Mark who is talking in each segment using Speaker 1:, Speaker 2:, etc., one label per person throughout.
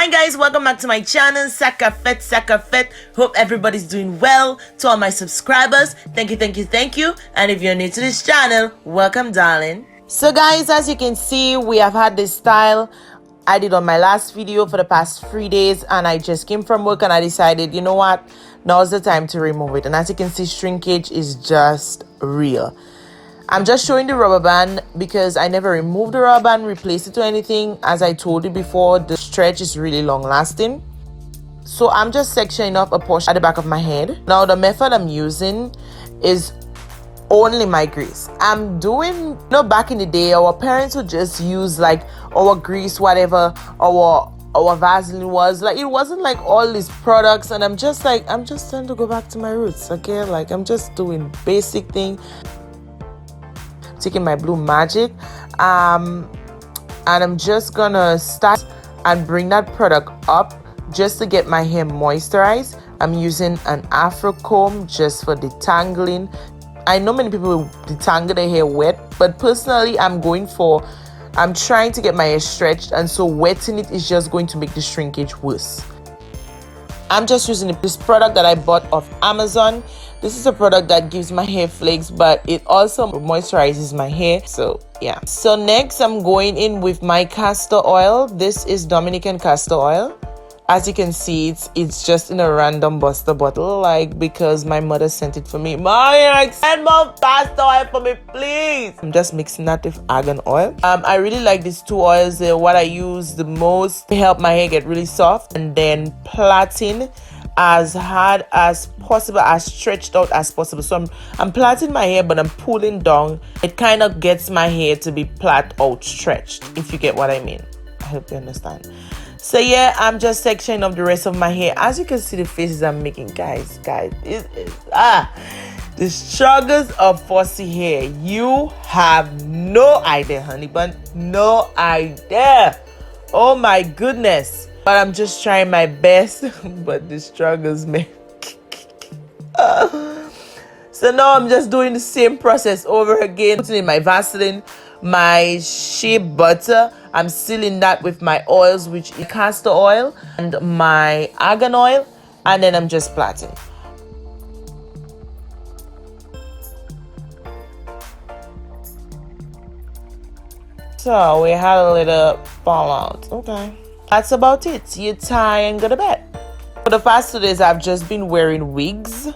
Speaker 1: Hi guys, welcome back to my channel. Saka Fet. Hope everybody's doing well. To all my subscribers, thank you. And if you're new to this channel, welcome, darling. So guys, as you can see, we have had this style I did on my last video for the past 3 days, and I just came from work and I decided, you know what, now's the time to remove it. And as you can see, shrinkage is just real. I'm just showing the rubber band because I never removed the rubber band, replaced it to anything. As I told you before, the stretch is really long lasting. So I'm just sectioning off a portion at the back of my head. Now the method I'm using is only my grease. I'm doing, you know, back in the day, our parents would just use like our grease, whatever our Vaseline was. Like, it wasn't like all these products, and I'm just trying to go back to my roots, okay? Like, I'm just doing basic thing. Taking my Blue Magic, and I'm just gonna start and bring that product up just to get my hair moisturized. I'm using an Afro comb just for detangling. I know many people detangle their hair wet, but personally I'm trying to get my hair stretched, and so wetting it is just going to make the shrinkage worse. I'm just using this product that I bought off Amazon. This is a product that gives my hair flakes, but it also moisturizes my hair. So yeah. So next I'm going in with my castor oil. This is Dominican Castor Oil. As you can see, it's just in a random buster bottle, like, because my mother sent it for me. Mommy, send more castor oil for me, please. I'm just mixing that with Argan oil. I really like these two oils. They're what I use the most to help my hair get really soft, and then plaiting as hard as possible, as stretched out as possible. So I'm plaiting my hair, but I'm pulling down. It kind of gets my hair to be plait out stretched, if you get what I mean. I hope you understand. So yeah, I'm just sectioning up the rest of my hair. As you can see, the faces I'm making, guys, the struggles of fussy hair. You have no idea, honey bun, no idea. Oh my goodness. But I'm just trying my best. But the struggles, man. So now I'm just doing the same process over again. Putting in my Vaseline, my shea butter. I'm sealing that with my oils, which is castor oil and my argan oil, and then I'm just plaiting. So we had a little fallout. Okay, that's about it. You tie and go to bed. For the past 2 days, I've just been wearing wigs.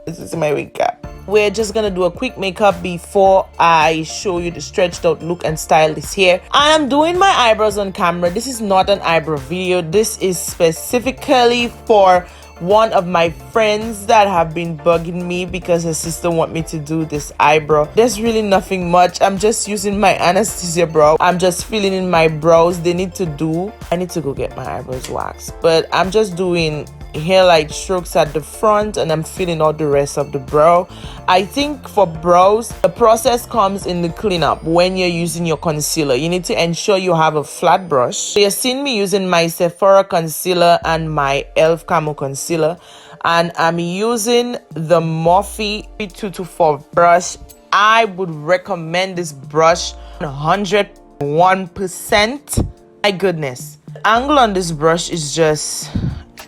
Speaker 1: This is my wig cap. We're just gonna do a quick makeup before I show you the stretched out look and style this hair. I am doing my eyebrows on camera. This is not an eyebrow video. This is specifically for one of my friends that have been bugging me because her sister want me to do this eyebrow. There's really nothing much. I'm just using my anesthesia brow. I'm just filling in my brows. I need to go get my eyebrows waxed, but I'm just doing hairline strokes at the front, and I'm filling out the rest of the brow. I think for brows, the process comes in the cleanup. When you're using your concealer, you need to ensure you have a flat brush. So you've seen me using my Sephora concealer and my Elf Camo concealer, and I'm using the Morphe 224 brush. I would recommend this brush 101%. My goodness, the angle on this brush is just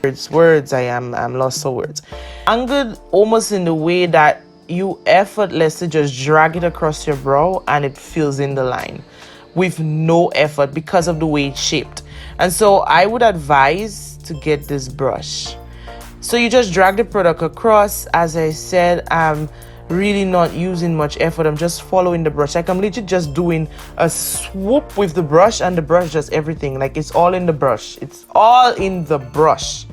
Speaker 1: I'm lost for words. Angled almost in the way that you effortlessly just drag it across your brow and it fills in the line with no effort because of the way it's shaped. And so I would advise to get this brush. So you just drag the product across. As I said, I'm really not using much effort. I'm just following the brush. Like, I'm literally just doing a swoop with the brush, and the brush does everything. Like, it's all in the brush. It's all in the brush.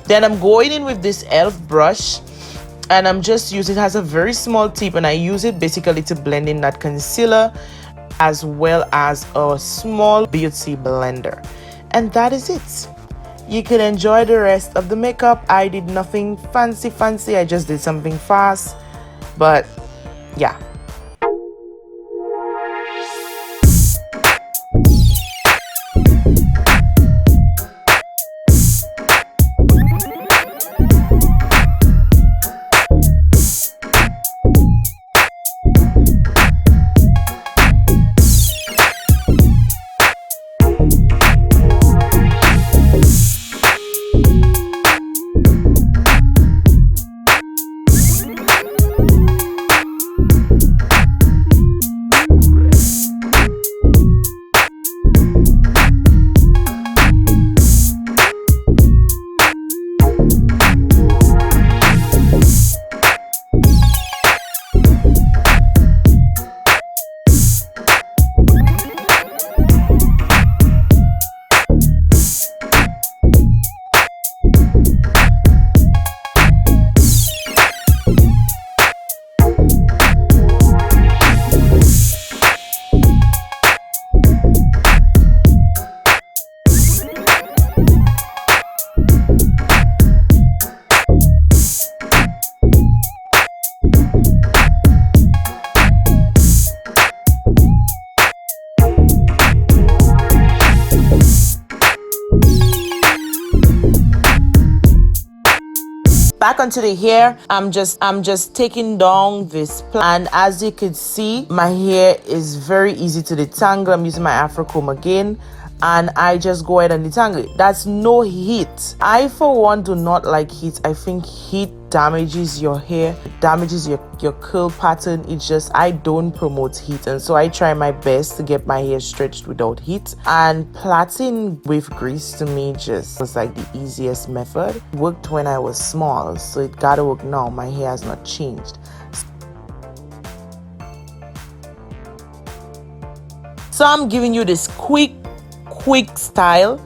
Speaker 1: Then I'm going in with this Elf brush, and I'm just using, it has a very small tip, and I use it basically to blend in that concealer as well as a small beauty blender. And that is it. You can enjoy the rest of the makeup. I did nothing fancy. I just did something fast, but yeah. back onto the hair. I'm just taking down this and as you can see, my hair is very easy to detangle. I'm using my Afro comb again and I just go ahead and detangle it. That's no heat. I for one do not like heat. I think heat damages your hair, damages your curl pattern. It's just, I don't promote heat, and so I try my best to get my hair stretched without heat. And plaiting with grease to me just was like the easiest method. It worked when I was small, so it gotta work now. My hair has not changed. So I'm giving you this quick style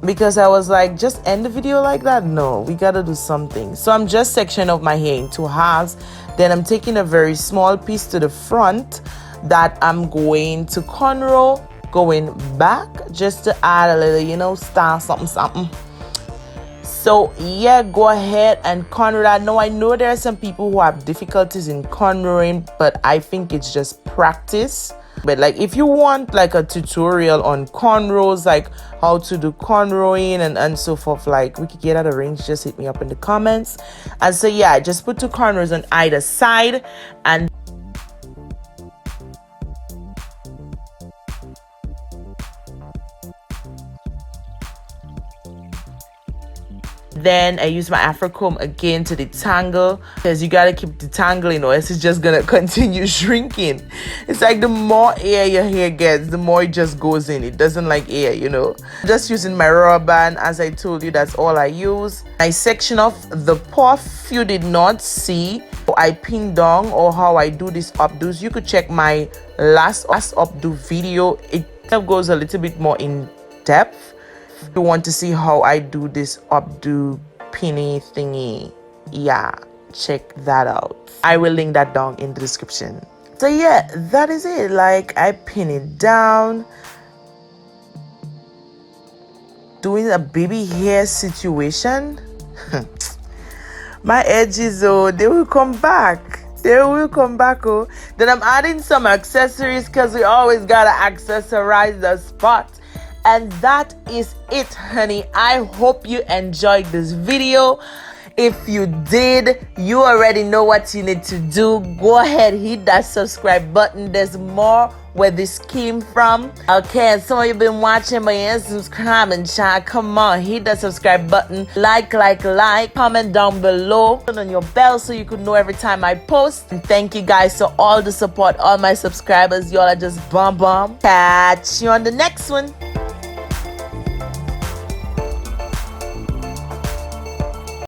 Speaker 1: because I was like, just end the video like that? No, we gotta do something. So I'm just sectioning up my hair into halves. Then I'm taking a very small piece to the front that I'm going to cornrow, going back just to add a little, you know, style, something. So yeah, go ahead and cornrow that. Now I know there are some people who have difficulties in cornrowing, but I think it's just practice. But like, if you want like a tutorial on cornrows, like how to do cornrowing and so forth, like we could get out of range, just hit me up in the comments. And so yeah, I just put 2 cornrows on either side, and then I use my Afro comb again to detangle, because you gotta keep detangling or else it's just gonna continue shrinking. It's like the more air your hair gets, the more it just goes in. It doesn't like air, you know. Just using my rubber band, as I told you, that's all I use. I section off the puff. You did not see how I pin down or how I do this updos. You could check my last updo video. It goes a little bit more in depth. If you want to see how I do this updo pinny thingy, yeah, check that out. I will link that down in the description. So yeah, that is it. Like, I pin it down, doing a baby hair situation. My edges, oh, they will come back. They will come back. Oh, then I'm adding some accessories because we always gotta accessorize the spot. And that is it, honey. I hope you enjoyed this video. If you did, you already know what you need to do. Go ahead, hit that subscribe button. There's more where this came from. Okay, and some of you been watching but you ain't subscribing, child. Come on, hit that subscribe button. Like. Comment down below. Turn on your bell so you could know every time I post. And thank you guys for all the support, all my subscribers. Y'all are just bomb. Catch you on the next one.